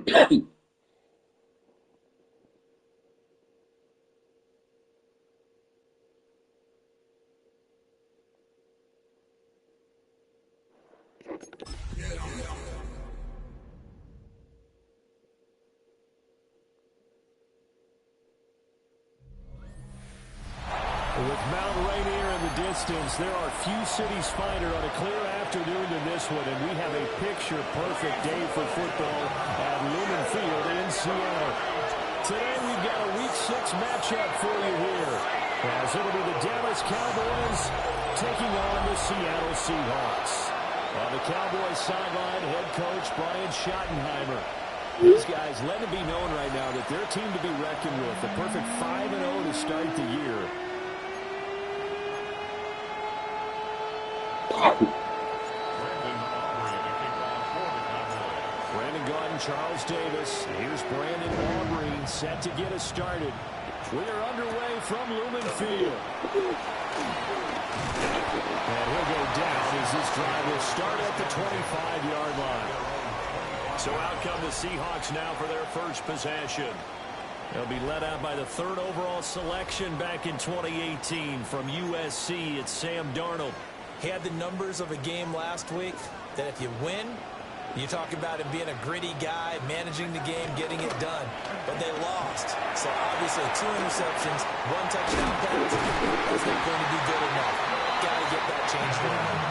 With Mount Rainier in the distance, there are few cities finer on a clear afternoon than this one, and we have a picture-perfect day for football at Lumen Field in Seattle. Today we've got a Week 6 matchup for you here, as it'll be the Dallas Cowboys taking on the Seattle Seahawks. On the Cowboys sideline, head coach Brian Schottenheimer. These guys let it be known right now that they're a team to be reckoned with. The perfect 5-0 to start the year. Brandon Gaudin, Charles Davis. Here's Brandon Aubrey set to get us started. We are underway from Lumen Field. And he'll go down as this drive will start at the 25-yard line. So out come the Seahawks now for their first possession. They'll be led out by the third overall selection back in 2018 from USC. It's Sam Darnold. He had the numbers of a game last week that if you win, you talk about him being a gritty guy, managing the game, getting it done. But they lost. So obviously 2 interceptions, 1 touchdown pass. That's not going to be good enough. Got to get that changed around.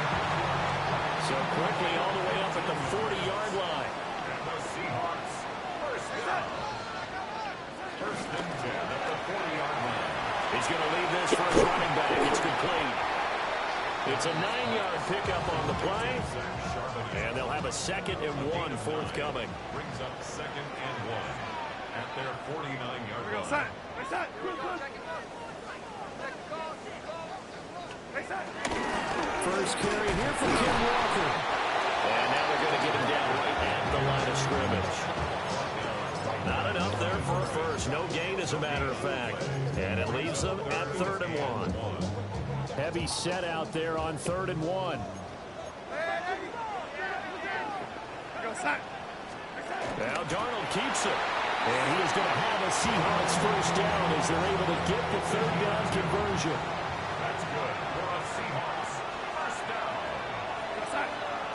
So quickly all the way up at the 40-yard line. And the Seahawks, first down. First and 10 at the 40-yard line. He's going to leave this for his running back. It's complete. It's a 9-yard pickup on the play, and they'll have a 2nd and 1 forthcoming. Brings up 2nd and 1 at their 49-yard line. First carry here for Ken Walker. And now they're going to get him down right at the line of scrimmage. Not enough there for a first. No gain, as a matter of fact. And it leaves them at 3rd and 1. Heavy set out there on 3rd and 1. Now Darnold keeps it. And he is going to have a Seahawks first down as they're able to get the 3rd down conversion. That's good for a Seahawks. First down.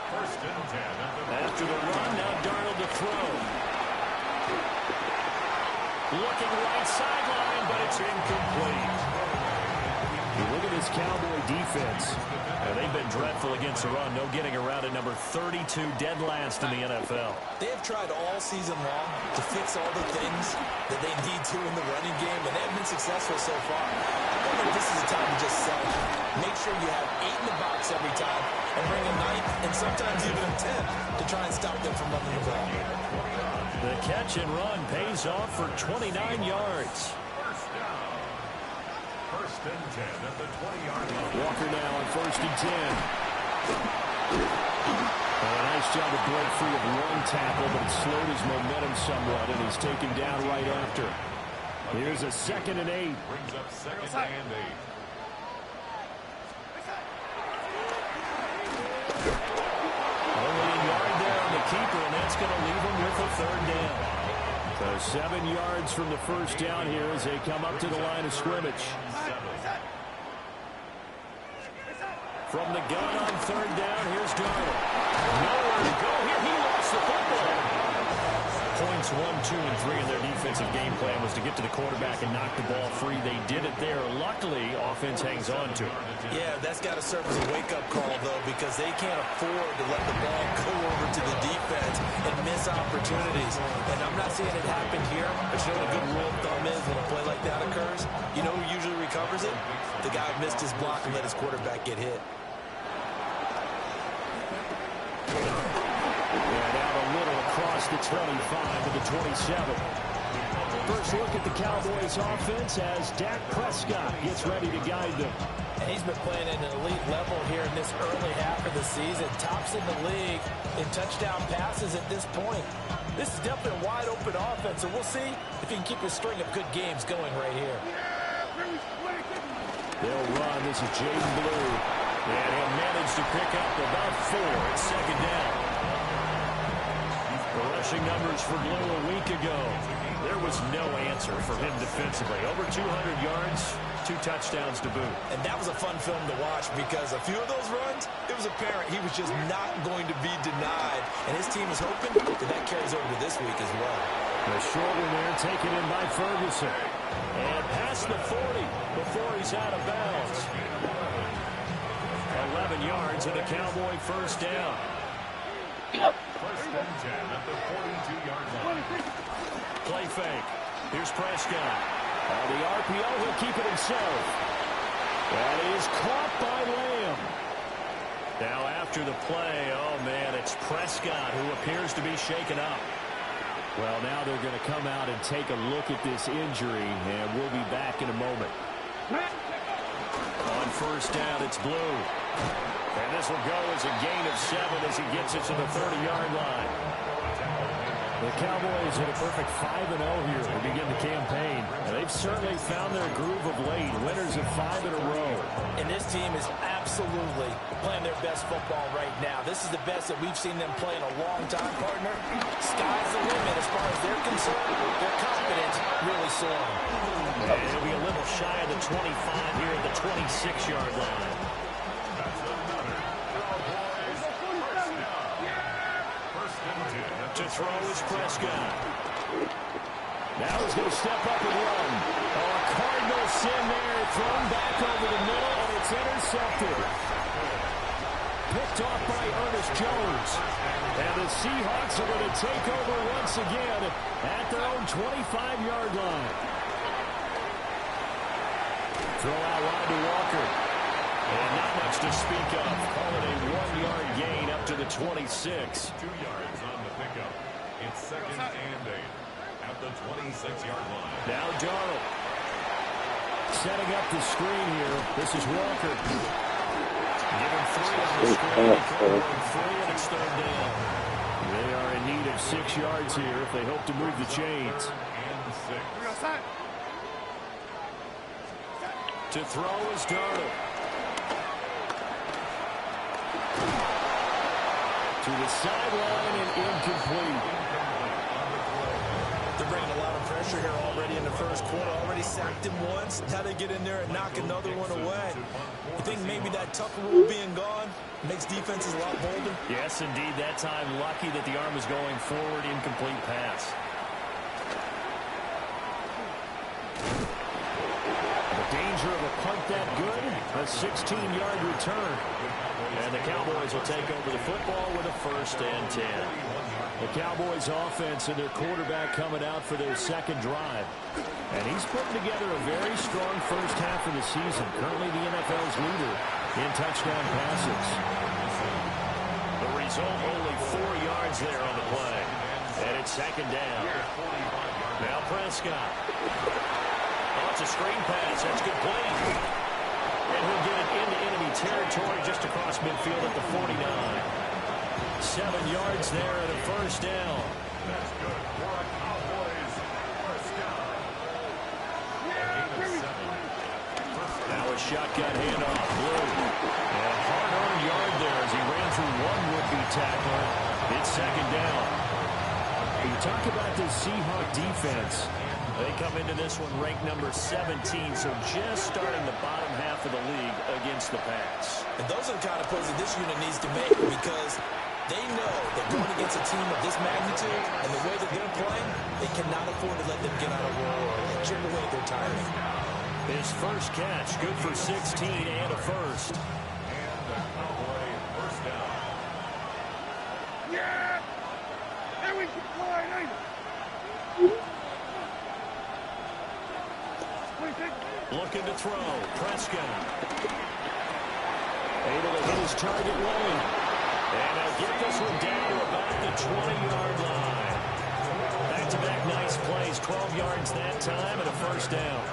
First and 10. After the run, now Darnold to throw. Looking right sideline, but it's incomplete. You look at this Cowboy defense. They've been dreadful against the run. No getting around at number 32, dead last in the NFL. They have tried all season long to fix all the things that they need to in the running game, and they have been successful so far. I don't think this is a time to just sell. Make sure you have 8 in the box every time and bring a 9th and sometimes even a 10th to try and stop them from running the ball. The catch and run pays off for 29 yards. First and 10 at the 20-yard line. Walker now on 1st and 10. A nice job to break free of one tackle, but it slowed his momentum somewhat, and he's taken down right after. Here's a 2nd and 8. Brings up 2nd and 8. Only a yard there on the keeper, and that's going to leave him with a 3rd down. So 7 yards from the first down here as they come up to the line of scrimmage. From the gun on 3rd down, here's Darnold. Nowhere to go here. He lost the football. Points 1, 2, and 3 in their defensive game plan was to get to the quarterback and knock the ball free. They did it there. Luckily, offense hangs on to it. Yeah, that's got to serve as a wake-up call, though, because they can't afford to let the ball go over to the defense and miss opportunities. And I'm not seeing it happen here, but you know what a good rule of thumb is when a play like that occurs? You know who usually recovers it? The guy who missed his block and let his quarterback get hit. And out a little across the 25 to the 27. First look at the Cowboys offense as Dak Prescott gets ready to guide them. And he's been playing at an elite level here in this early half of the season. Tops in the league in touchdown passes at this point. This is definitely a wide open offense, and we'll see if he can keep his string of good games going right here. They'll run. This is Jaden Blue. And he'll manage to pick up about 4 at 2nd down. The rush rushing numbers for Lil a week ago. There was no answer for him defensively. Over 200 yards, 2 touchdowns to boot. And that was a fun film to watch because a few of those runs, it was apparent he was just not going to be denied. And his team is hoping that carries over to this week as well. The short one there taken in by Ferguson. And past the 40 before he's out of bounds. 11 yards and a Cowboy first down. First and 10 at the 42-yard line. Play fake. Here's Prescott. The RPO, he'll keep it himself. That is caught by Lamb. Now after the play, oh man, it's Prescott who appears to be shaken up. Well, now they're going to come out and take a look at this injury, and we'll be back in a moment. On first down, it's Blue. And this will go as a gain of 7 as he gets it to the 30-yard line. The Cowboys hit a perfect 5-0 here to begin the campaign. And they've certainly found their groove of late, winners of 5 in a row. And this team is absolutely playing their best football right now. This is the best that we've seen them play in a long time, partner. Sky's the limit as far as they're concerned. Their confidence really soaring. And it'll be a little shy of the 25 here at the 26-yard line. To throw is Prescott. Now he's going to step up and run. Oh, a Cardinal sin there, thrown back over the middle, and it's intercepted. Picked off by Ernest Jones. And the Seahawks are going to take over once again at their own 25-yard line. Throw out wide to Walker. And not much to speak of. Call it a 1-yard gain up to the 26. 2 yards on the pickup. It's second and 8 at the 26-yard line. Now Darnold. Setting up the screen here. This is Walker. Given 3 on the screen. 3 and it's third down. They are in need of 6 yards here if they hope to move the chains. And 6. To throw is Darnold. To the sideline and incomplete. They're bringing a lot of pressure here already in the first quarter. Already sacked him once. Now they get in there and knock another one away. You think maybe that Tucker rule being gone makes defenses a lot bolder? Yes, indeed. That time lucky that the arm was going forward. Incomplete pass. The danger of a punt that good. A 16-yard return. And the Cowboys will take over the football with a first and 10. The Cowboys offense and their quarterback coming out for their second drive. And he's putting together a very strong first half of the season. Currently the NFL's leader in touchdown passes. The result, only 4 yards there on the play. And it's second down. Now Prescott. Oh, it's a screen pass. That's good play. And he'll get it into enemy territory just across midfield at the 49. 7 yards there and a first down. That's good for a Cowboys first down. Now a shotgun handoff. Blue. And a hard-earned yard there as he ran through one would-be tackler. It's second down. When you talk about this Seahawk defense, they come into this one ranked number 17, so just starting the bottom half of the league against the pass. And those are the kind of plays that this unit needs to make because they know that going against a team of this magnitude and the way that they're playing, they cannot afford to let them get out of roll and chip away their timing. His first catch, good for 16 and a first. And the Cowboy first down. Yeah! There we go! Looking to throw. Prescott. Able to hit his target lane. And they'll get this one down to about the 20-yard line. Back-to-back nice plays. 12 yards that time and a first down.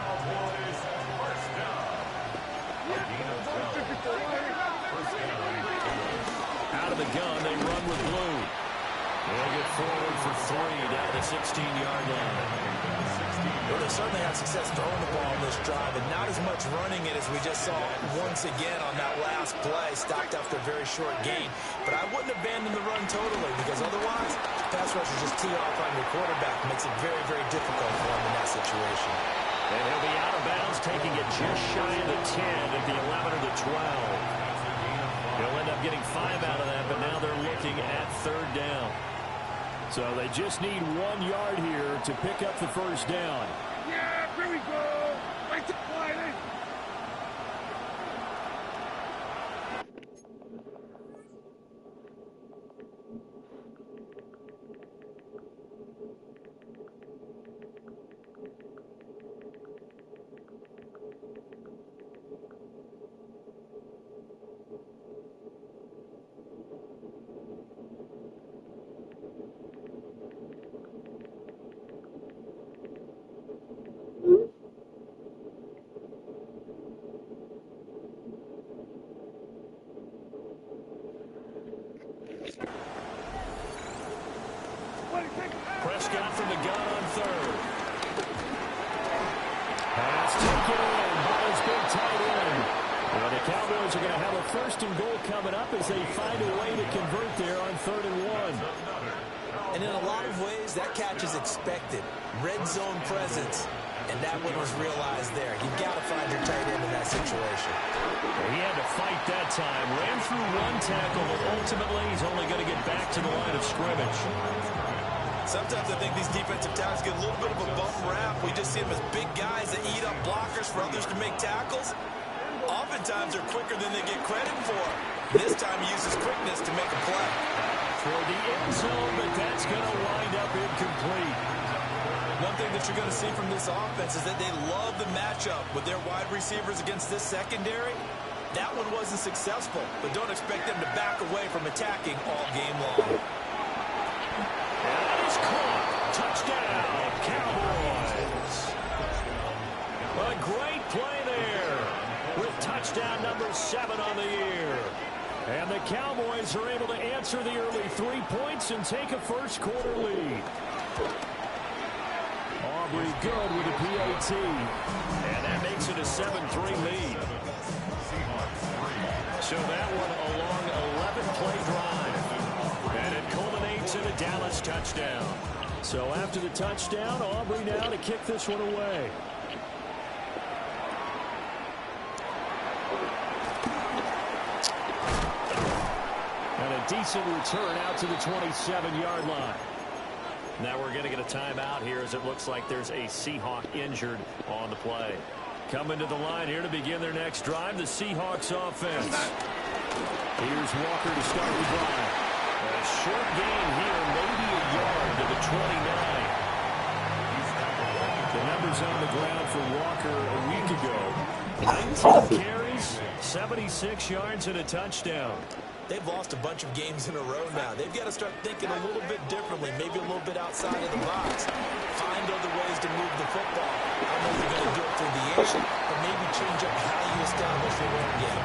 Out of the gun, they run with Blue. They'll get forward for 3 down the 16-yard line. Well, they've certainly had success throwing the ball in this drive and not as much running it as we just saw once again on that last play, stopped after a very short gain. But I wouldn't abandon the run totally because otherwise, pass rushers just tee off on your quarterback. Makes it very, very difficult for him in that situation. And he'll be out of bounds, taking it just shy of the 10 at the 11 or the 12. He'll end up getting 5 out of that, but now they're looking at third down. So they just need 1 yard here to pick up the first down. Yeah, here we go. Right to quiet. Prescott from the gun on third. Pass taken in by his big tight end. Well, the Cowboys are going to have a first and goal coming up as they find a way to convert there on 3rd and 1. And in a lot of ways, that catch is expected. Red zone presence. And that one was realized there. You've got to find your tight end in that situation. He had to fight that time. Ran through 1 tackle, but ultimately he's only going to get back to the line of scrimmage. Sometimes I think these defensive tackles get a little bit of a bum rap. We just see them as big guys that eat up blockers for others to make tackles. Oftentimes they're quicker than they get credit for. This time he uses quickness to make a play. For the end zone, but that's going to wind up incomplete. One thing that you're going to see from this offense is that they love the matchup with their wide receivers against this secondary. That one wasn't successful, but don't expect them to back away from attacking all game long. And it's caught. Touchdown, Cowboys. A great play there with touchdown number 7 on the year. And the Cowboys are able to answer the early 3 points and take a first quarter lead. Aubrey good with a PAT. And that makes it a 7-3 lead. So that one a long 11-play drive. And it culminates in a Dallas touchdown. So after the touchdown, Aubrey now to kick this one away. And a decent return out to the 27-yard line. Now we're going to get a timeout here as it looks like there's a Seahawk injured on the play. Coming to the line here to begin their next drive, the Seahawks offense. Here's Walker to start the drive. A short gain here, maybe a yard to the 29. The numbers on the ground for Walker a week ago. 19 carries, 76 yards, and a touchdown. They've lost a bunch of games in a row now. They've got to start thinking a little bit differently, maybe a little bit outside of the box. Find other ways to move the football. I don't know if they're going to do it through the air, but maybe change up how you establish your run game.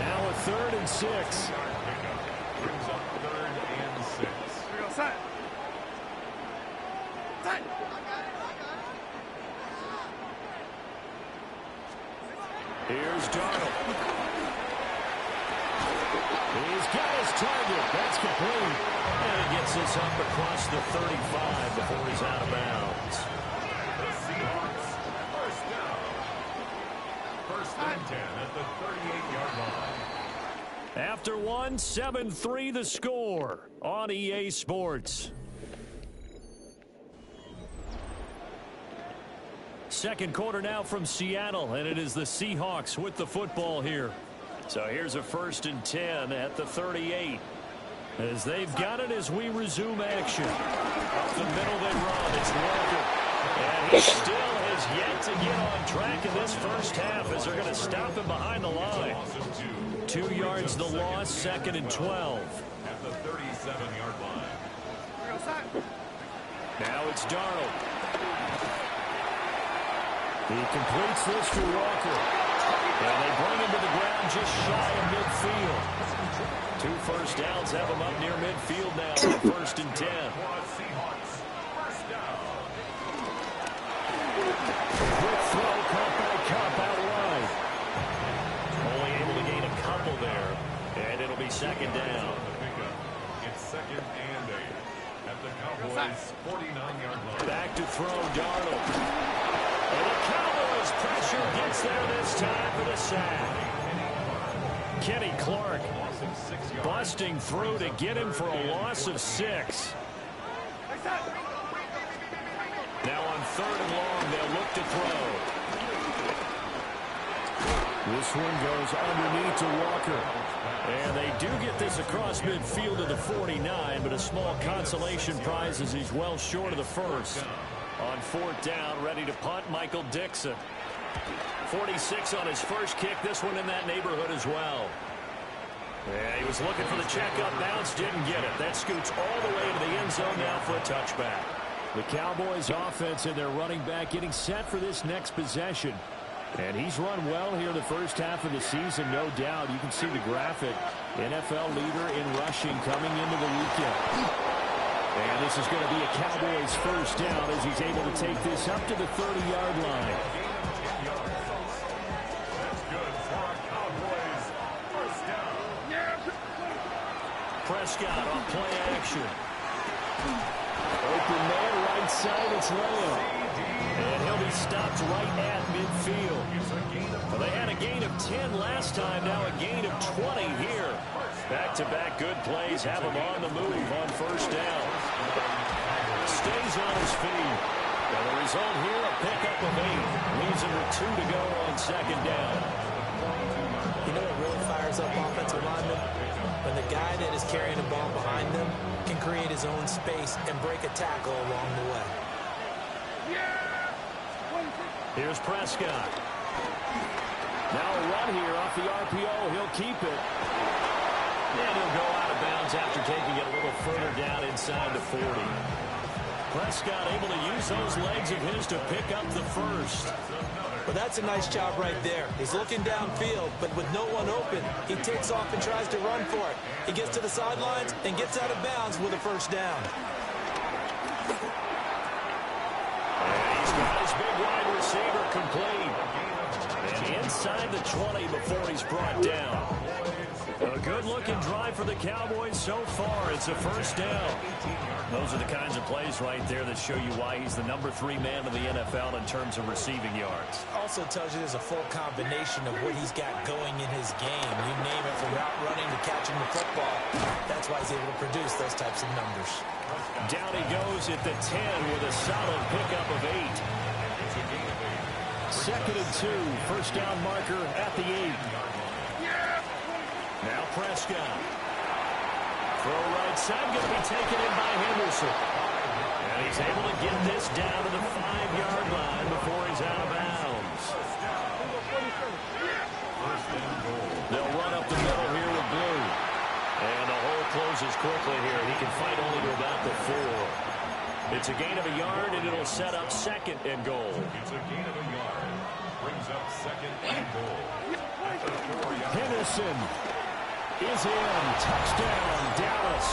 Now a 3rd and 6. Brings up 3rd and 6. Here we go, set. Set. Here's Darnold. He's got his target. That's complete. And he gets this up across the 35 before he's out of bounds. The Seahawks, first down. 1st and 10 at the 38-yard line. After 1, 7-3 the score on EA Sports. Second quarter now from Seattle, and it is the Seahawks with the football here. So here's a 1st and 10 at the 38. As they've got it as we resume action. Up the middle they run. It's Walker. And he still has yet to get on track in this first half as they're going to stop him behind the line. 2 yards the loss, 2nd and 12. At the 37-yard line. Here we go, set. Now it's Darnold. He completes this for Walker. And they bring him to the ground just shy of midfield. 2 first downs have him up near midfield now. 1st and 10. Seahawks, first down. and it'll be second down. It's second and 8 at the Cowboys' 49-yard line. Back to throw, Darnold. And the Cowboys pressure gets there this time for the sack. Kenny Clark busting through to get him for a loss of 6. Now on 3rd and long, they'll look to throw. This one goes underneath to Walker. And they do get this across midfield to the 49, but a small consolation prize as he's well short of the first. On 4th down, ready to punt, Michael Dixon. 46 on his first kick, this one in that neighborhood as well. Yeah, he was looking for the checkup bounce, didn't get it. That scoots all the way to the end zone now for a touchback. The Cowboys offense and their running back getting set for this next possession. And he's run well here the first half of the season, no doubt. You can see the graphic. NFL leader in rushing coming into the weekend. And this is going to be a Cowboys first down as he's able to take this up to the 30-yard line. That's good for a Cowboys first down. Prescott on play action. Open man, right side, it's Lamb. And he'll be stopped right at midfield. Well, they had a gain of 10 last time, now a gain of 20 here. Back-to-back good plays have him on the move on first down. Stays on his feet. And the result here, a pickup of 8. Leaves him with 2 to go on second down. You know what really fires up offensive linemen? When the guy that is carrying the ball behind them can create his own space and break a tackle along the way. Here's Prescott. Now a run here off the RPO. He'll keep it. And he'll go out of bounds after taking it a little further down inside the 40. Prescott able to use those legs of his to pick up the first. Well, that's a nice job right there. He's looking downfield, but with no one open, he takes off and tries to run for it. He gets to the sidelines and gets out of bounds with a first down. And he's got his big wide receiver complete. And inside the 20 before he's brought down. A good-looking drive for the Cowboys so far. It's a first down. Those are the kinds of plays right there that show you why he's the number 3 man in the NFL in terms of receiving yards. Also tells you there's a full combination of what he's got going in his game. You name it, from route running to catching the football. That's why he's able to produce those types of numbers. Down he goes at the 10 with a solid pickup of 8. Second and 2, first down marker at the 8. Now Prescott. Throw right side, going to be taken in by Henderson. And he's able to get this down to the 5-yard line before he's out of bounds. They'll run up the middle here with Blue. And the hole closes quickly here. He can fight only to about the 4. It's a gain of a yard, and it'll set up second and goal. It's a gain of a yard. Brings up second and goal. Henderson is in. Touchdown, Dallas.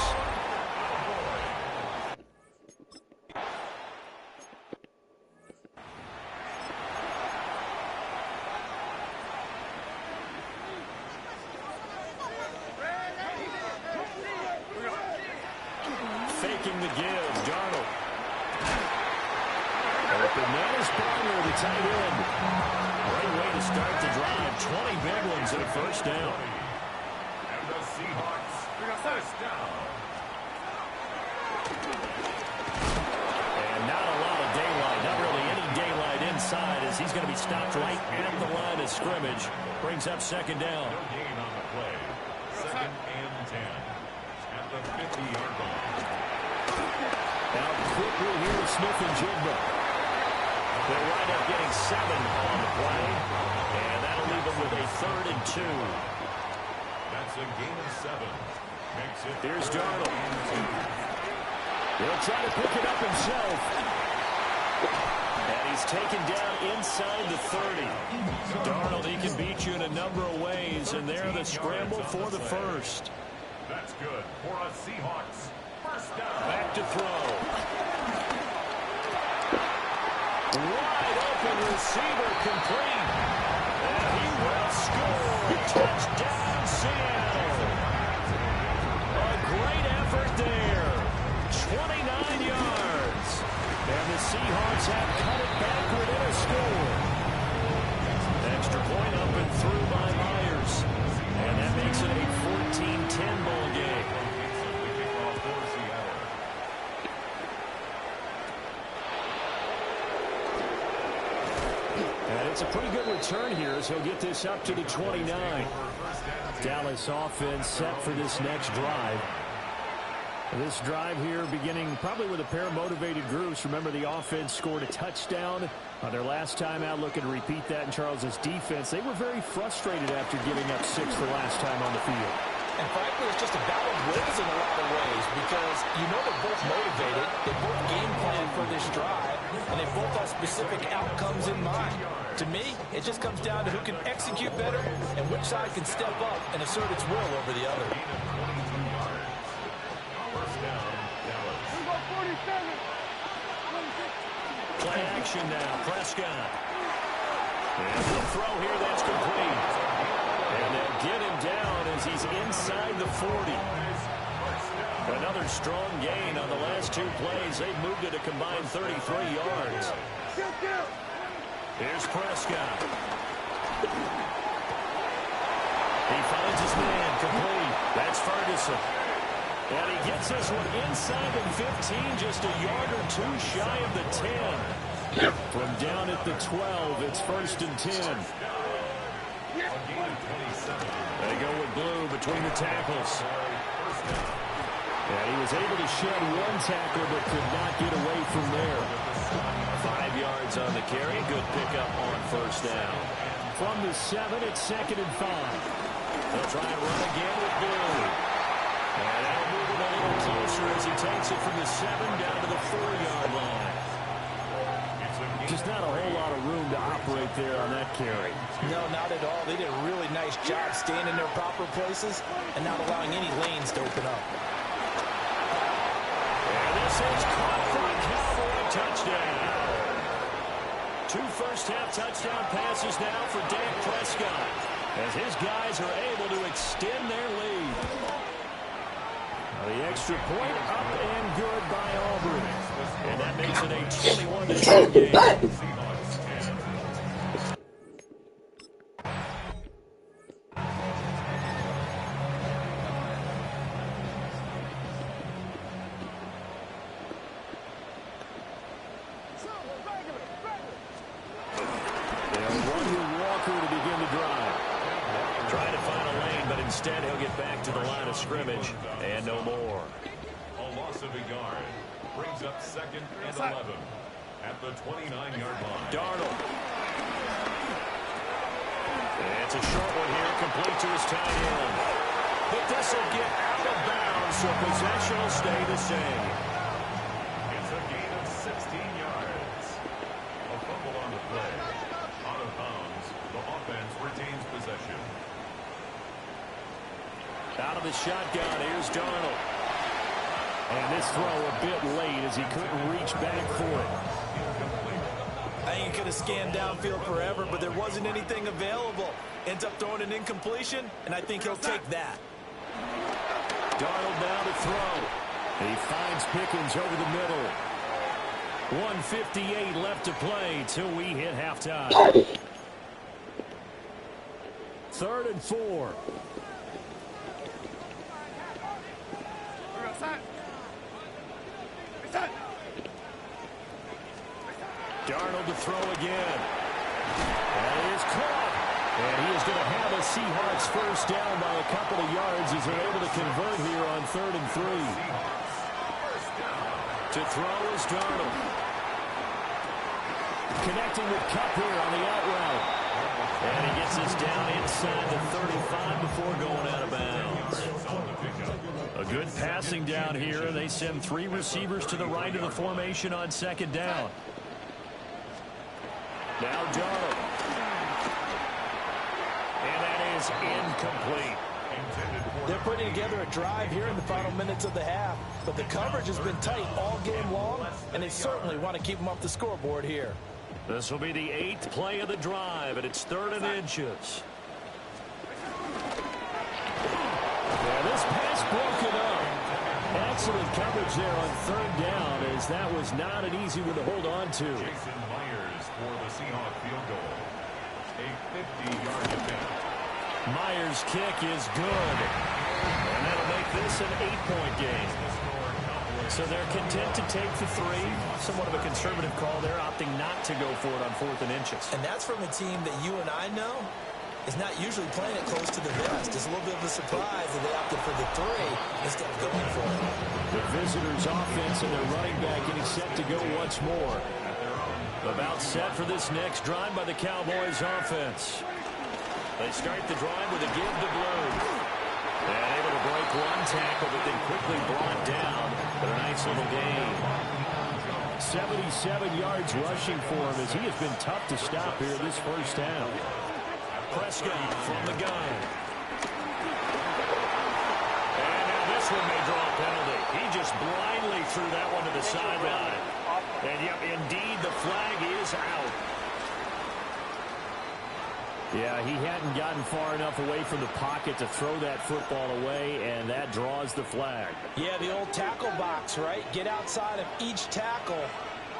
Faking the give, Darnold. Open man is Barner, the tight end. Great way to start the drive. 20 big ones and a first down. And the Seahawks first down. And not a lot of daylight, not really any daylight inside as he's going to be stopped right at the line of scrimmage. Brings up second down. No gain on the play. Second and 10 at the 50-yard line. Now quickly here with Smith and Jigba. They'll wind up getting 7 on the play. And that'll leave them with a 3rd and 2. That's a gain of 7. Makes it. Here's Darnold. He'll try to pick it up himself. And he's taken down inside the 30. Darnold, he can beat you in a number of ways. And there the scramble for the first. That's good for a Seahawks first down. Back to throw. Wide open receiver complete. And he will score. Touchdown, Seattle. great effort there. 29 yards. And the Seahawks have cut it backward in a score. Extra point up and through by Myers. And that makes it a 14-10 ball game. And it's a pretty good return here as he'll get this up to the 29. Dallas offense set for this next drive. This drive here beginning probably with a pair of motivated groups. Remember, the offense scored a touchdown on their last time out. Looking to repeat that in Charles's defense. They were very frustrated after giving up 6 the last time on the field. And frankly, it's just a battle of wills in a lot of ways because you know they're both motivated. They both game plan for this drive, and they both have specific outcomes in mind. To me, it just comes down to who can execute better and which side can step up and assert its will over the other. Play action now. Prescott. And the throw here, that's complete. And they'll get him down as he's inside the 40. Another strong gain on the last 2 plays. They've moved it a combined 33 yards. Here's Prescott. He finds his man, complete. That's Ferguson. And he gets this one inside the 15, just a yard or 2 shy of the 10. From down at the 12, it's 1st and 10. They go with Blue between the tackles. And he was able to shed 1 tackle, but could not get away from there. 5 yards on the carry. Good pickup on 1st down. From the 7, it's 2nd and 5. They'll try and run again with Blue. And they'll move it a little closer as he takes it from the 7 down to the 4-yard line. Just not a whole lot of room to operate there on that carry. No, not at all. They did a really nice job staying in their proper places and not allowing any lanes to open up. And this is caught for a Cowboy touchdown. 2 first-half touchdown passes now for Dak Prescott as his guys are able to extend their lead. The extra point up and good by Auburn. And that makes it a 21-10 game. They'll run with Walker to begin the drive. Trying to find a lane, but instead he'll get back to the line of scrimmage and no more. A loss of a yard brings up 2nd and 11 at the 29-yard line. Darnold. It's a short one here, complete to his tight end. But this will get out of bounds, so possession will stay the same. It's a gain of 16 yards. A fumble on the play. Out of bounds, the offense retains possession. Out of the shotgun, here's Darnold. And this throw a bit late as he couldn't reach back for it. I think he could have scanned downfield forever, but there wasn't anything available. Ends up throwing an incompletion, and I think he'll take that. Darnold now to throw. He finds Pickens over the middle. 1:58 left to play till we hit halftime. 3rd and 4. Darnold to throw again. That is caught. And he is going to have a Seahawks first down by a couple of yards as they're able to convert here on 3rd and 3. To throw is Darnold. Connecting with Kupp here on the out route. And he gets this down inside the 35 before going out of bounds. A good passing down here. They send 3 receivers to the right of the formation on 2nd down. Now Darnold. And that is incomplete. They're putting together a drive here in the final minutes of the half, but the coverage has been tight all game long, and they certainly want to keep them off the scoreboard here. This will be the 8th play of the drive, and it's 3rd and inches. And this pass broken up. Excellent coverage there on third down, as that was not an easy one to hold on to. Jason Myers for the Seahawk field goal. A 50-yard attempt. Myers' kick is good. And that'll make this an 8-point game. So they're content to take the 3. Somewhat of a conservative call there, opting not to go for it on 4th and inches. And that's from a team that you and I know is not usually playing it close to the vest. It's a little bit of a surprise that they opted for the 3 instead of going for it. The visitors' offense and their running back getting set to go once more. About set for this next drive by the Cowboys offense. They start the drive with a give to Blue. And able to break one tackle, but then quickly brought down. But a nice little gain. 77 yards rushing for him, as he has been tough to stop here this first half. Prescott from the gun. And now this one may draw a penalty. He just blindly threw that one to the sideline. And yep, indeed, the flag is out. Yeah, he hadn't gotten far enough away from the pocket to throw that football away, and that draws the flag. Yeah, the old tackle box, right? Get outside of each tackle,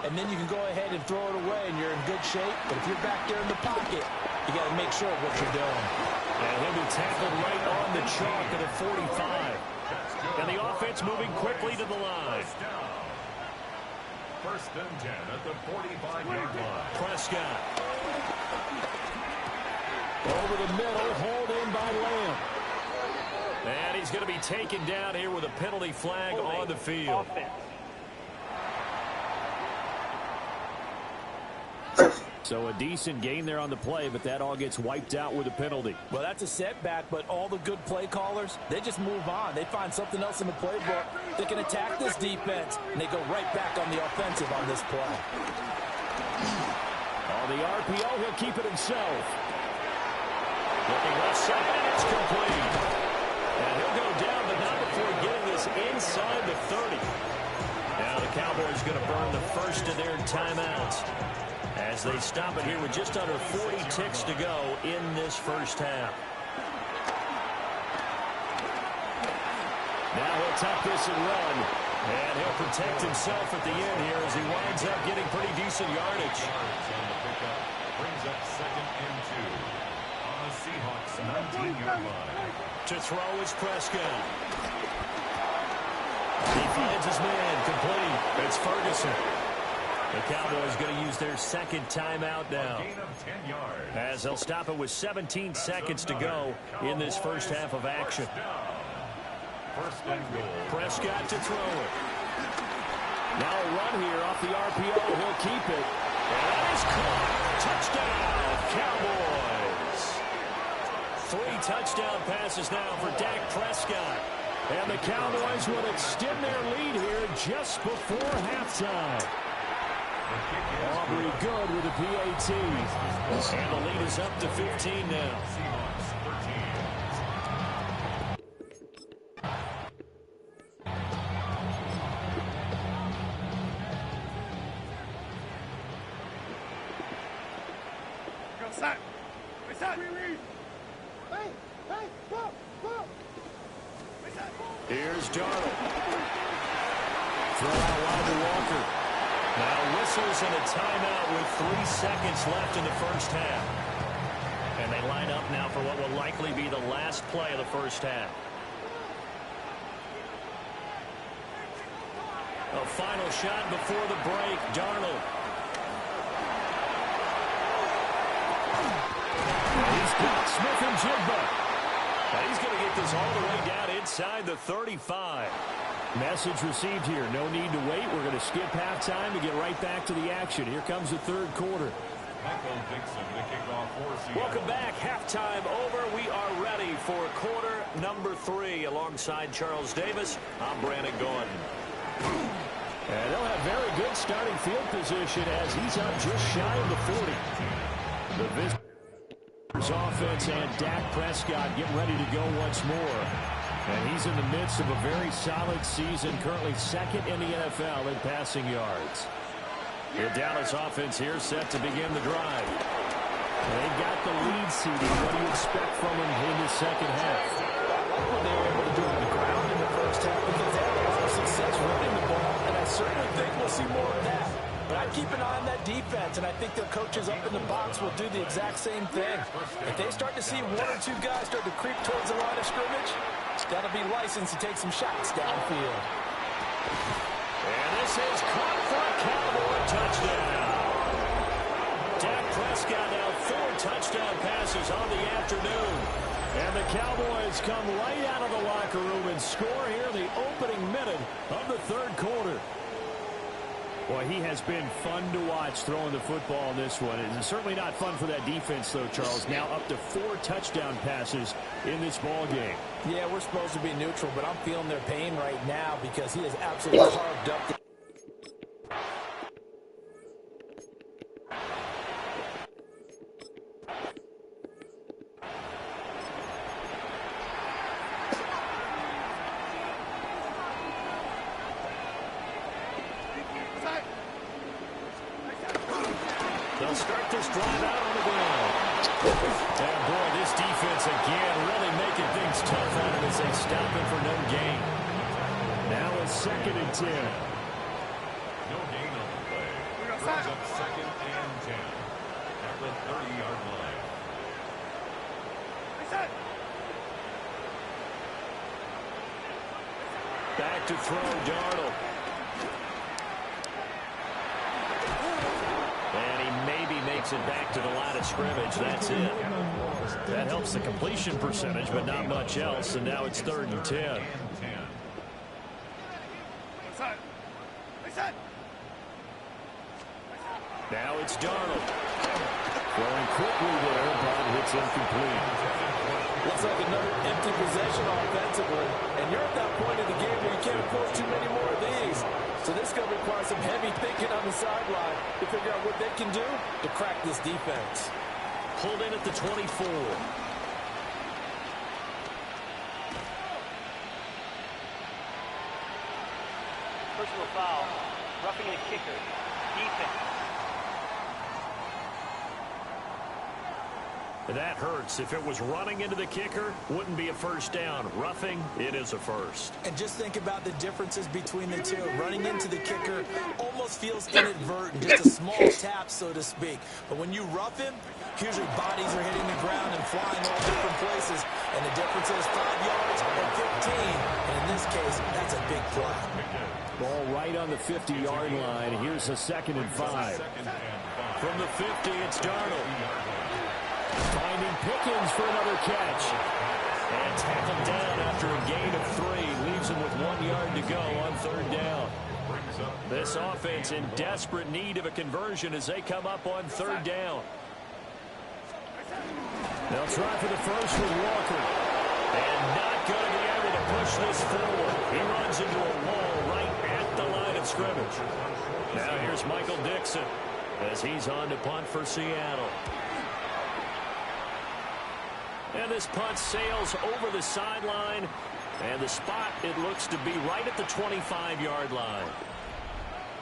and then you can go ahead and throw it away, and you're in good shape. But if you're back there in the pocket, you got to make sure of what you're doing. And he'll be tackled right on the chalk at a 45. And the offense moving quickly to the line. First and 10 at the 45-yard line. Prescott. Over the middle, hauled in by Lamb. And he's going to be taken down here with a penalty flag on the field. So a decent gain there on the play, but that all gets wiped out with a penalty. Well, that's a setback, but all the good play callers, they just move on. They find something else in the playbook. They can attack this defense, and they go right back on the offensive on this play. On the RPO, he'll keep it himself. Looking left side, and it's complete. And he'll go down, but not before getting this inside the 30. Now the Cowboys going to burn the first of their timeouts as they stop it here with just under 40 ticks to go in this first half. Now he'll tuck this and run. And he'll protect himself at the end here as he winds up getting pretty decent yardage. Brings up 2nd and 2. Seahawks 19-yard line. To throw is Prescott. He finds his man, complete. It's Ferguson. The Cowboys going to use their second timeout now, Gain of 10 yards. as they'll stop it with 17 seconds to go in this first half of action. First and goal. Prescott to throw it. Now a run here off the RPO. He'll keep it. And that is caught. Touchdown, Cowboys. 3 touchdown passes now for Dak Prescott. And the Cowboys will extend their lead here just before halftime. Aubrey good with a PAT. And the lead is up to 15 now. Seahawks 13. Go, set. Wait, set. Hey, go, go. Wait, set. Here's Darnold. Throw out wide to Walker. Now whistles and a timeout with 3 seconds left in the first half. And they line up now for what will likely be the last play of the first half. A final shot before the break. Darnold. He's got Smith and Jigba. He's going to get this all the way down inside the 35. Message received here. No need to wait. We're going to skip halftime to get right back to the action. Here comes the third quarter. Michael Dixon to kick off for Seattle. Welcome back. Halftime over. We are ready for quarter number 3. Alongside Charles Davis, I'm Brandon Gordon. And they'll have very good starting field position as he's up just shy of the 40. The visitors' offense and Dak Prescott getting ready to go once more. And he's in the midst of a very solid season, currently 2nd in the NFL in passing yards. The Dallas offense here set to begin the drive. They've got the lead seeding. What do you expect from them in the second half? What they were able to do on the ground in the first half, because they had a lot of success we'll see more of that. But I'd keep an eye on that defense, and I think their coaches up in the box will do the exact same thing. If they start to see one or two guys start to creep towards the line of scrimmage, that'll be licensed to take some shots downfield. And this is caught for a Cowboy touchdown. Dak Prescott now 4 touchdown passes on the afternoon. And the Cowboys come right out of the locker room and score here the opening minute of the third quarter. Boy, he has been fun to watch throwing the football in this one. It's certainly not fun for that defense, though, Charles. Now up to 4 touchdown passes in this ball game. Yeah, we're supposed to be neutral, but I'm feeling their pain right now because he has absolutely carved up the They'll start this drive out on the ground. And boy, this defense again really making things tough on him as they stop him for no gain. Now it's 2nd and 10. No gain on the play. Brings up 2nd and 10 at the 30-yard line. Back to throw, Darnold. And he maybe makes it back to the line of scrimmage. That's it. That helps the completion percentage, but not much else. And now it's 3rd and 10. Now it's Darnold. Throwing quickly there, but it's incomplete. Looks like another empty possession offensively. And you're at that point in the game where you can't afford too many more of these. So this is going to require some heavy thinking on the sideline to figure out what they can do to crack this defense. Pulled in at the 24. Personal foul. Roughing a kicker. Defense. That hurts. If it was running into the kicker, wouldn't be a first down. Roughing, it is a first. And just think about the differences between the two. Running into the kicker almost feels inadvertent, just a small tap, so to speak. But when you rough him, usually bodies are hitting the ground and flying all different places. And the difference is 5 yards or 15. And in this case, that's a big play. Ball right on the 50-yard line. Here's a 2nd and 5. From the 50, it's Darnold. Finding Pickens for another catch. And tackled down after a gain of 3. Leaves him with 1 yard to go on 3rd down. This offense in desperate need of a conversion as they come up on 3rd down. They'll try for the first with Walker. And not going to be able to push this forward. He runs into a wall right at the line of scrimmage. Now here's Michael Dixon as he's on to punt for Seattle. And this punt sails over the sideline. And the spot, it looks to be right at the 25-yard line.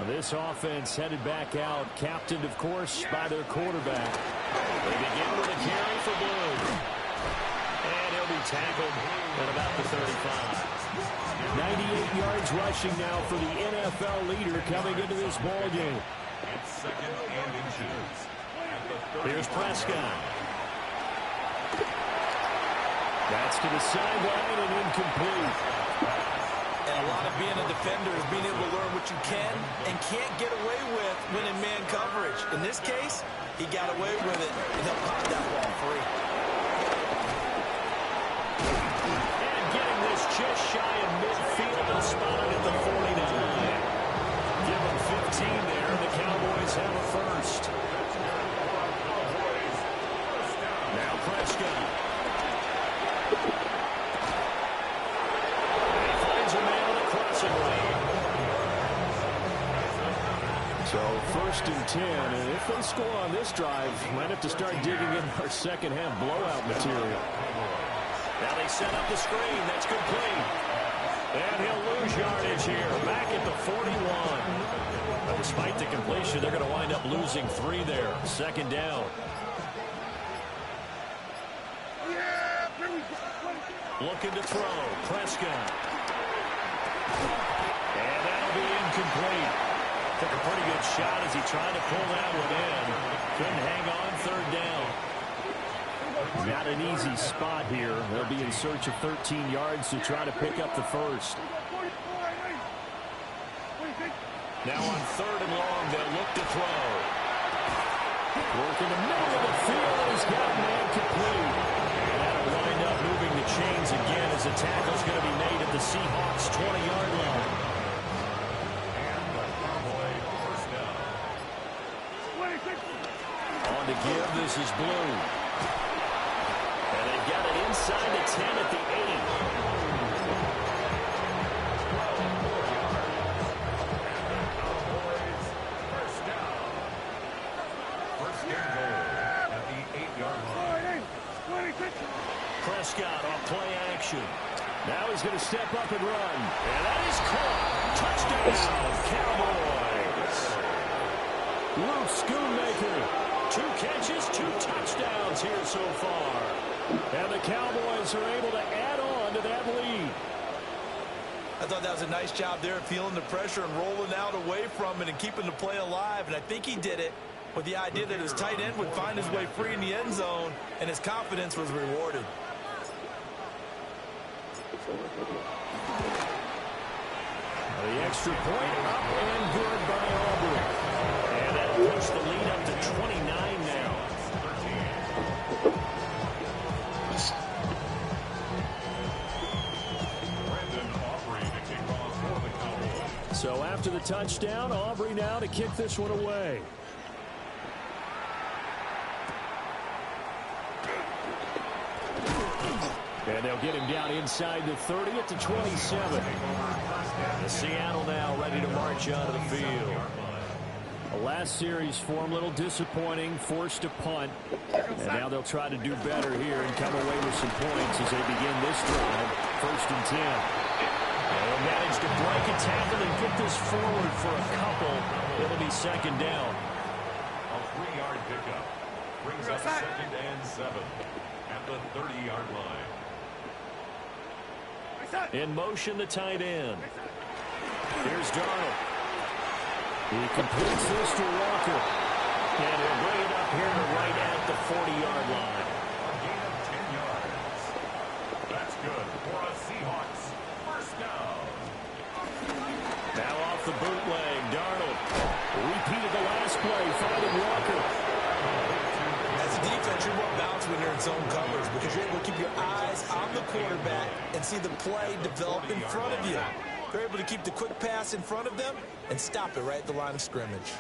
This offense headed back out, captained, of course, by their quarterback. They begin with a carry for Bloom. And he'll be tackled at about the 35. 98 yards rushing now for the NFL leader coming into this ball game. It's 2nd and inches. Here's Prescott. That's to the sideline and incomplete. And a lot of being a defender is being able to learn what you can and can't get away with when in man coverage. In this case, he got away with it, and he'll pop that ball free. And getting this just shy of midfield and spotted at the 49. Give him 15 there, and the Cowboys have a first. Now Prescott. So 1st and 10, and if they score on this drive, might have to start digging in our second half blowout material. Now they set up the screen. That's complete. And he'll lose yardage here. Back at the 41. Despite the completion, they're going to wind up losing 3 there. 2nd down. Looking to throw. Prescott. And that'll be incomplete. Took a pretty good shot as he tried to pull that one in. Couldn't hang on, third down. Not an easy spot here. They'll be in search of 13 yards to try to pick up the first. Now on third and long, they'll look to throw. Work in the middle of the field. He's got a man complete. And that'll wind up moving the chains again as the tackle's going to be made at the Seahawks' 20-yard line. On to give. This is Blue. And they've got it inside the 10 at the 8. Prescott off play action. Now he's going to step up and run. And that is caught. Touchdown, Cowboys. Luke Schoonmaker. 2 catches, 2 touchdowns here so far. And the Cowboys are able to add on to that lead. I thought that was a nice job there, feeling the pressure and rolling out away from it and keeping the play alive. And I think he did it with the idea that his tight end would find his way free in the end zone, and his confidence was rewarded. The extra point up and good by Aubrey. And that'll push the lead up to 29 now. So after the touchdown, Aubrey now to kick this one away. And they'll get him down inside the 30 at the 27. And Seattle now ready to march onto the field. The last series for him, a little disappointing, forced to punt. And now they'll try to do better here and come away with some points as they begin this drive. 1st and 10. They'll manage to break a tackle and get this forward for a couple. It'll be 2nd down. A 3-yard pickup brings up 2nd and 7 at the 30-yard line. In motion, the tight end. Here's Darnold. He completes this to Walker. And he'll bring it up here to right at the 40-yard line. A gain of 10 yards. That's good for a Seahawks first down. Now off the bootleg, Darnold. Repeated the last play, finding Walker. As a defense, you're more balanced when you're in zone coverage because you're able to keep your eyes on the quarterback and see the play develop in front of you. You're able to keep the quick pass in front of them and stop it right at the line of scrimmage.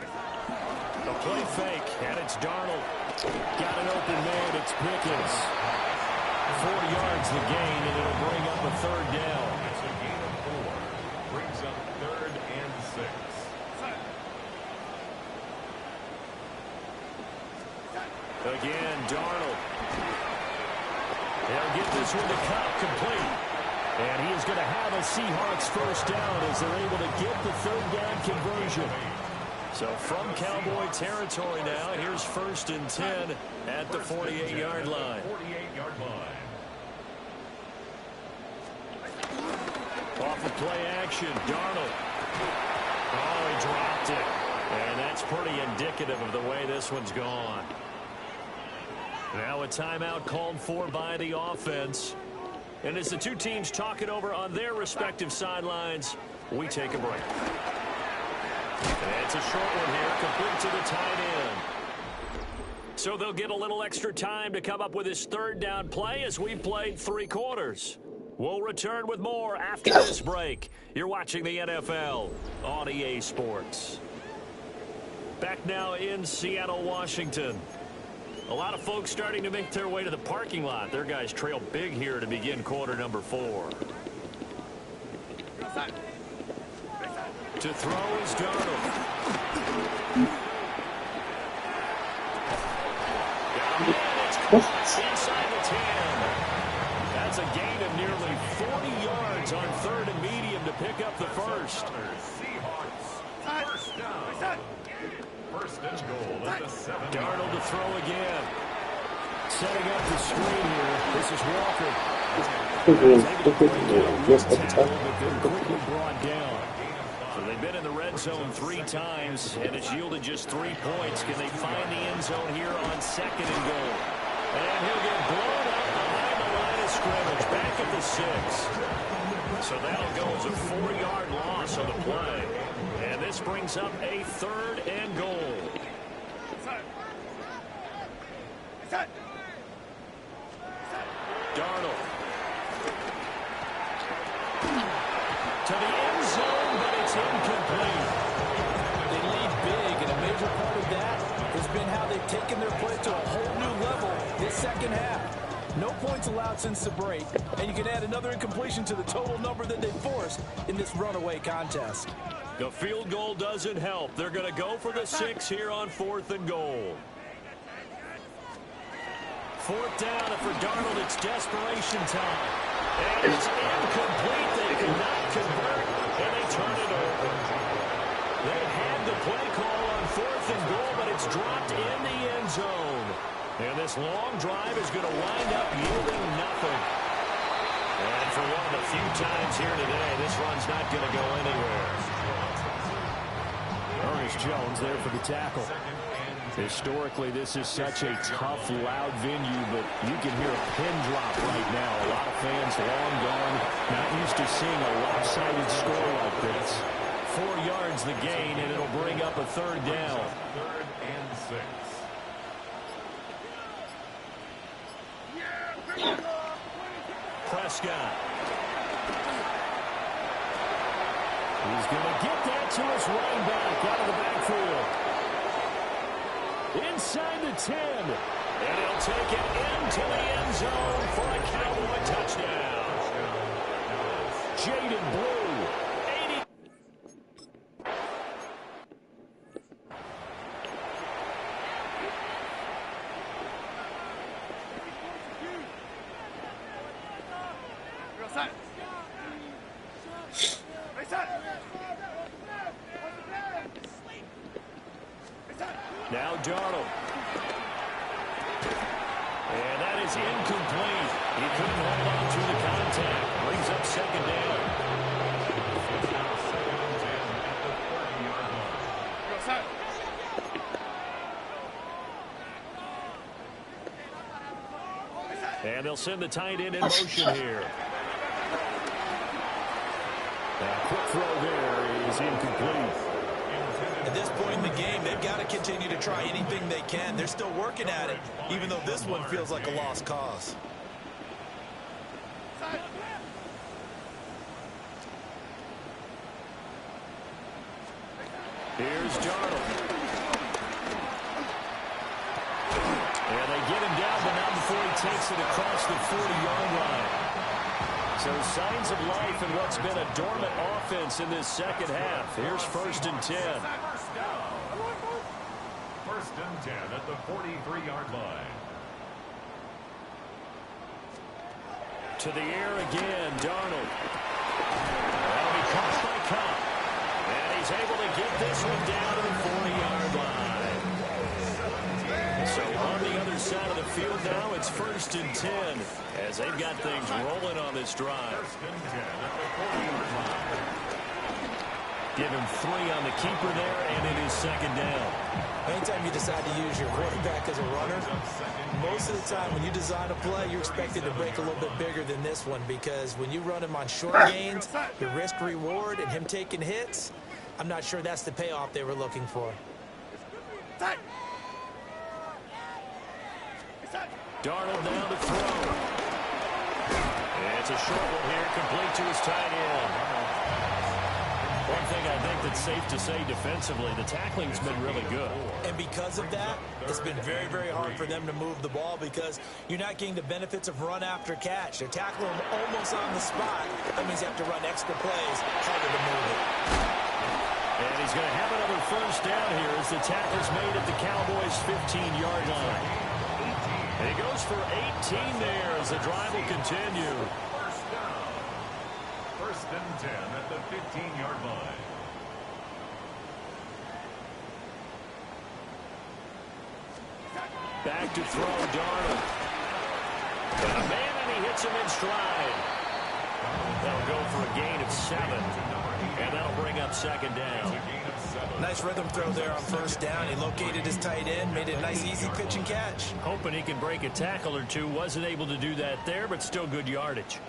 The play fake, and it's Darnold. Got an open man, it's Pickens. 4 yards the gain, and it'll bring up a 3rd down. It's a gain of 4. Brings up 3rd and 6. Again, Darnold. They'll get this one to Cobb complete. And he is going to have a Seahawks first down as they're able to get the 3rd down conversion. So from Cowboy territory now, here's 1st and 10 at the 48-yard line. 48-yard line. Off of play action, Darnold. Oh, he dropped it. And that's pretty indicative of the way this one's gone. Now a timeout called for by the offense. And as the two teams talk it over on their respective sidelines, we take a break. And it's a short one here, complete to the tight end. So they'll get a little extra time to come up with his 3rd down play as we've played 3 quarters. We'll return with more after this break. You're watching the NFL on EA Sports. Back now in Seattle, Washington. A lot of folks starting to make their way to the parking lot. Their guys trail big here to begin quarter number 4. To throw is Darnold. Inside the 10. That's a gain of nearly 40 yards on 3rd and medium to pick up the first. Seahawks first down. 1st and goal at the 7. Darnold to throw again. Setting up the screen here. This is Walker. Quickly brought down. So they They've been in the red zone 3 times, and it's yielded just 3 points. Can they find the end zone here on 2nd and goal? And he'll get blown up behind the line of scrimmage, back at the 6. So that'll go as a 4-yard loss on the play. And this brings up a 3rd and goal. Darnold. To the end zone, but it's incomplete. They lead big, and a major part of that has been how they've taken their play to a whole new level this second half. No points allowed since the break, and you can add another incompletion to the total number that they forced in this runaway contest. The field goal doesn't help. They're going to go for the 6 here on 4th and goal. 4th down, and for Darnold, it's desperation time. And it's incomplete. They could not convert, and they turn it over. They had the play call on 4th and goal, but it's dropped in the end zone. And this long drive is going to wind up yielding nothing. And for one of the few times here today, this run's not going to go anywhere. Ernest Jones there for the tackle. Historically, this is such a tough, loud venue, but you can hear a pin drop right now. A lot of fans long gone, not used to seeing a lopsided score like this. 4 yards the gain, and it'll bring up a 3rd down. 3rd and 6. Prescott. He's going to get that to his running back out of the backfield. Inside the 10. And he'll take it into the end zone for a Cowboy touchdown. Jaden Blue, 80. Now Darnold. And that is incomplete. He couldn't hold on to the contact. Brings up 2nd down. And they'll send the tight end in motion here. Now, quick throw there is incomplete. At this point in the game, they've got to continue to try anything they can. They're still working at it, even though this one feels like a lost cause. Here's Darnold. And they get him down, but not before he takes it across the 40-yard line. So signs of life in what's been a dormant offense in this second half. Here's 1st and 10. First and 10 at the 43-yard line. To the air again, Darnold. That'll be caught by Cobb. And he's able to get this one down to the 40-yard line. So on the other side of the field now, it's 1st and 10 as they've got things rolling on this drive. 1st and 10 at the 40-yard line. Give him 3 on the keeper there, and it is 2nd down. Anytime you decide to use your quarterback as a runner, most of the time when you design a play, you're expected to break a little bit bigger than this one, because when you run him on short gains, the risk-reward and him taking hits, I'm not sure that's the payoff they were looking for. Darnold now to throw. And it's a short one here, complete to his tight end. One thing I think that's safe to say defensively, the tackling's been really good. And because of that, it's been very, very hard for them to move the ball, because you're not getting the benefits of run after catch. They're tackling them almost on the spot. That means you have to run extra plays, harder to move it. And he's going to have another 1st down here as the tackle's made at the Cowboys' 15-yard line. And he goes for 18 there as the drive will continue. 1st and 10 at the 15-yard line. Back to throw, Darnold. And a man, and he hits him in stride. That'll go for a gain of 7. And that'll bring up second down. Nice rhythm throw there on first down. He located his tight end, made it a nice, easy pitch and catch. Hoping he can break a tackle or two. Wasn't able to do that there, but still good yardage.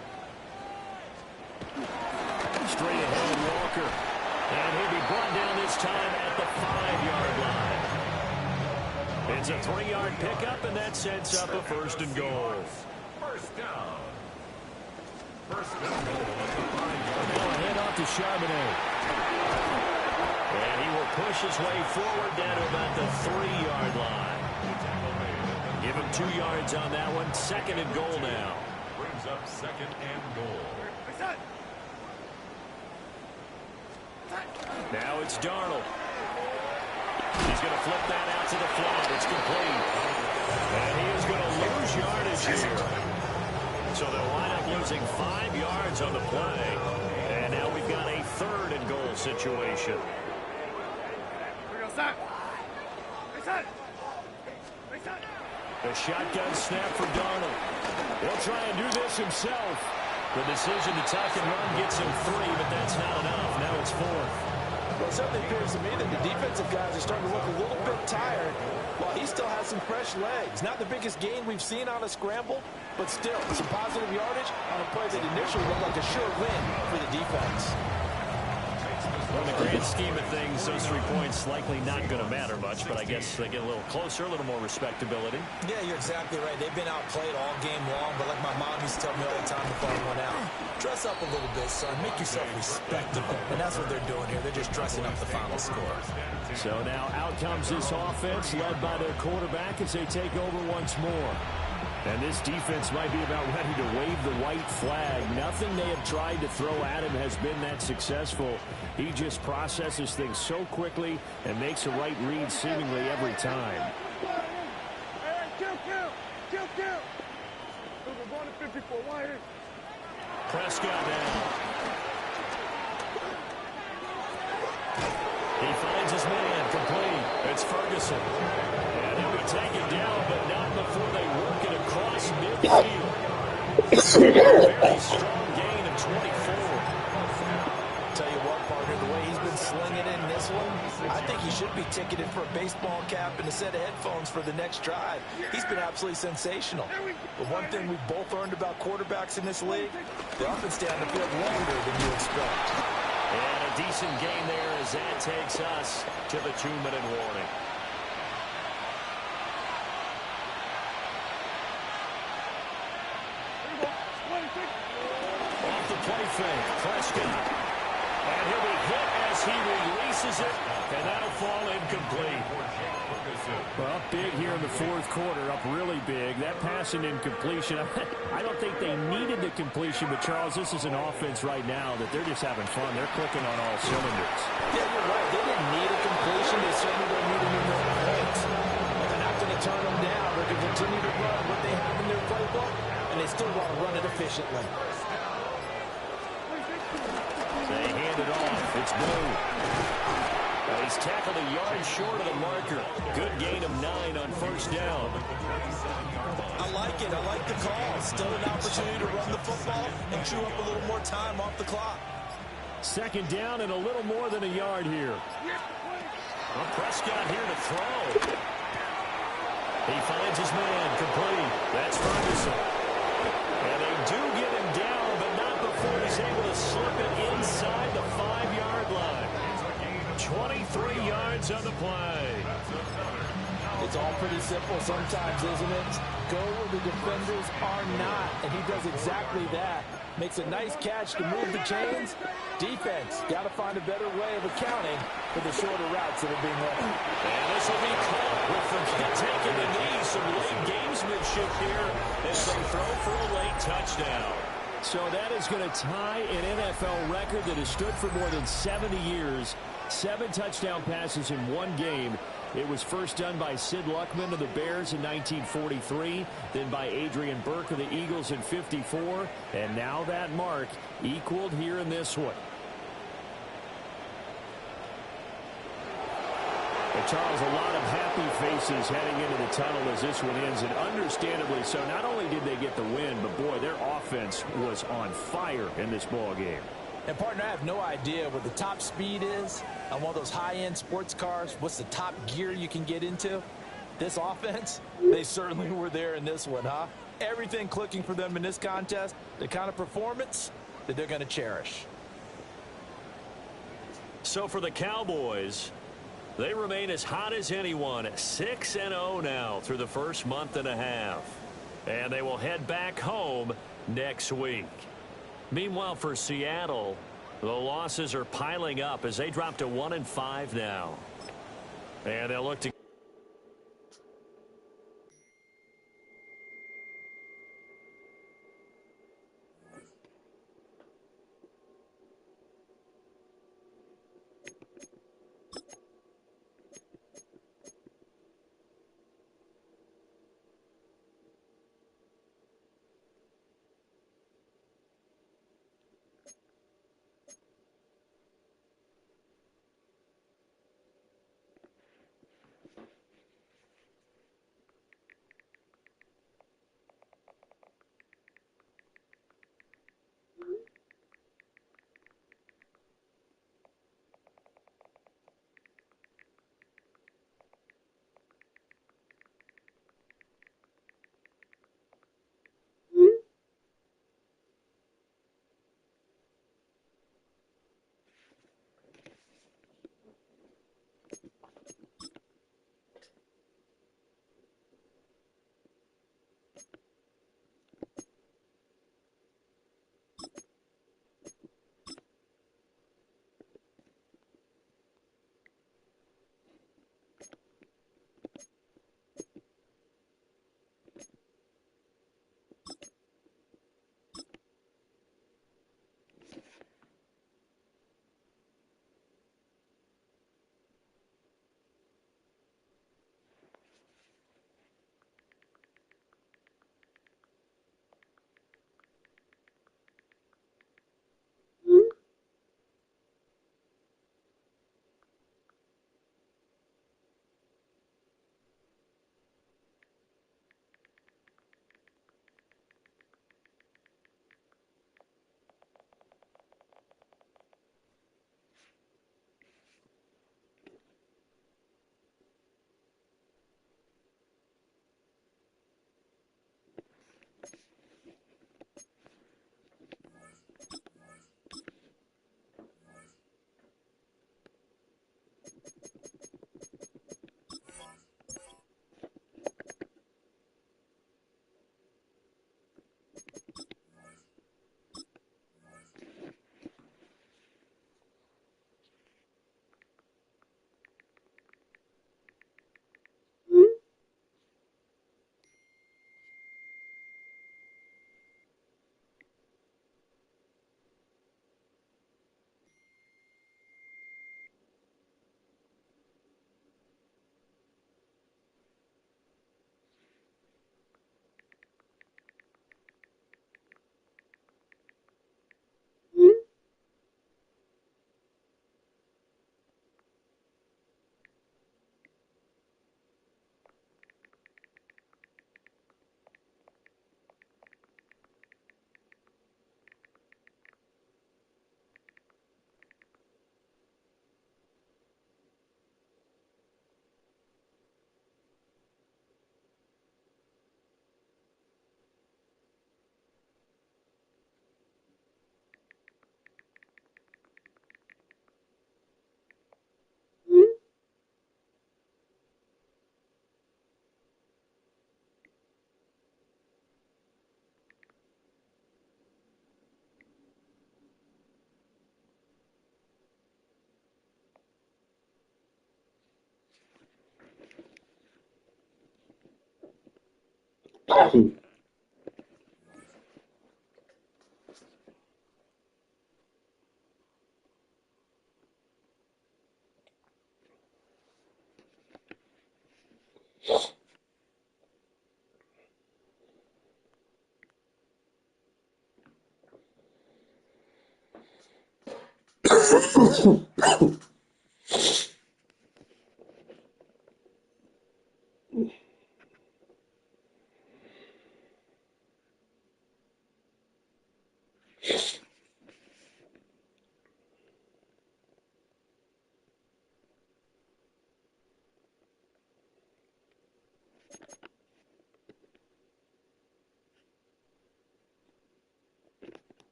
Straight ahead, Walker. And he'll be brought down this time at the 5-yard line. It's a 3-yard pickup, and that sets up a first and goal. First down. First and goal at the 5-yard line. Now a head off to Charbonnet. And he will push his way forward down to about the 3-yard line. Give him 2 yards on that one. Second and goal now. Brings up second and goal. Now it's Darnold. He's going to flip that out to the flat. It's complete. And he is going to lose yardage here. So they'll wind up losing 5 yards on the play. And now we've got a third and goal situation. The shotgun snap for Darnold. He'll try and do this himself. The decision to tuck and run gets him 3, but that's not enough. Now it's 4th. Well, it certainly appears to me that the defensive guys are starting to look a little bit tired while he still has some fresh legs. Not the biggest gain we've seen on a scramble, but still some positive yardage on a play that initially looked like a sure win for the defense. Well, in the grand scheme of things, those 3 points likely not going to matter much, but I guess they get a little closer, a little more respectability. Yeah, you're exactly right. They've been outplayed all game long, but like my mom used to tell me all the time before I went out, dress up a little bit, son. Make yourself respectable. And that's what they're doing here. They're just dressing up the final score. So now out comes this offense led by their quarterback as they take over once more. And this defense might be about ready to wave the white flag. Nothing they have tried to throw at him has been that successful. He just processes things so quickly and makes a right read seemingly every time. Prescott now. He finds his man complete. It's Ferguson. And he'll be taken down, but not before they work it across midfield. Very strong gain of 24. Tell you what, partner, the way he's been slinging in this one, I think he should be ticketed for a baseball cap and a set of headphones for the next drive. He's been absolutely sensational. But one thing we've both learned about quarterbacks in this league, they often stay on the field longer than you expect. And a decent gain there as that takes us to the 2-minute warning. Off the play fake, Prescott. And he'll be hit as he releases it, and that'll fall incomplete. Well, big here in the 4th quarter, up really big. That pass and incompletion, I don't think they needed the completion, but Charles, this is an offense right now that they're just having fun. They're clicking on all cylinders. Yeah, you're right. They didn't need a completion. They certainly don't need any more points. But they're not going to turn them down. They're going to continue to run what they have in their playbook, and they still want to run it efficiently. They hand it off. It's Blue. He's tackled a yard short of the marker. Good gain of 9 on first down. I like it. I like the call. Still an opportunity to run the football and chew up a little more time off the clock. Second down and a little more than a yard here. Well, Prescott here to throw. He finds his man complete. That's Ferguson. And they do get him down, but not before he's able to slip it inside the 5-yard line. 23 yards on the play. It's all pretty simple sometimes, isn't it? Go where the defenders are not, and he does exactly that. Makes a nice catch to move the chains. Defense, got to find a better way of accounting for the shorter routes that are being run. And this will be caught with the kid taking the knee. Some late gamesmanship here as they throw for a late touchdown. So that is going to tie an NFL record that has stood for more than 70 years. 7 touchdown passes in one game. It was first done by Sid Luckman of the Bears in 1943, then by Adrian Burke of the Eagles in 54, and now that mark equaled here in this one. And Charles, a lot of happy faces heading into the tunnel as this one ends, and understandably so. Not only did they get the win, but boy, their offense was on fire in this ball game. And, partner, I have no idea what the top speed is on one of those high-end sports cars. What's the top gear you can get into? This offense, they certainly were there in this one, huh? Everything clicking for them in this contest, the kind of performance that they're going to cherish. So for the Cowboys, they remain as hot as anyone, 6-0 now through the first month and a half. And they will head back home next week. Meanwhile, for Seattle, the losses are piling up as they drop to 1-5 now. And they'll look to